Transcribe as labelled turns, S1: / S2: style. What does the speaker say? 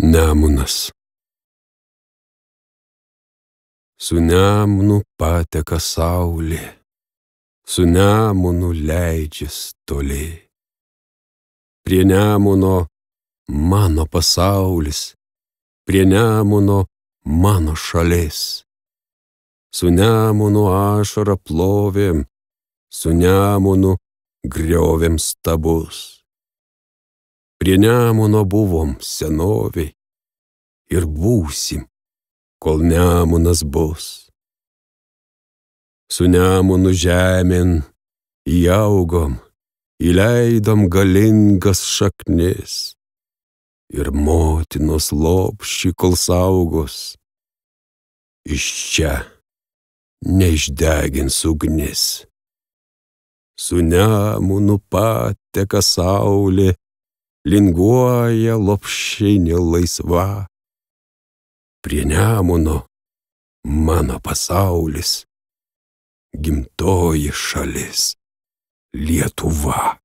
S1: Nemunas. Su Nemunu pateka saulė, su Nemunu leidžias toli. Prie Nemuno mano pasaulis, prie Nemuno mano šalis. Su Nemunu ašara plovėm, su Nemunu griovėm stabus. Prie Nemuno buvom senoviai ir būsim, kol Nemunas bus. Su Nemunu žemėn įaugom, įleidom galingas šaknis ir motinos lopšį kol saugos. Iš čia neišdegins ugnis. Su Nemunu pateka saulė, linguoja lopšinė laisva. Prie Nemuno mano pasaulis, gimtoji šalis Lietuva.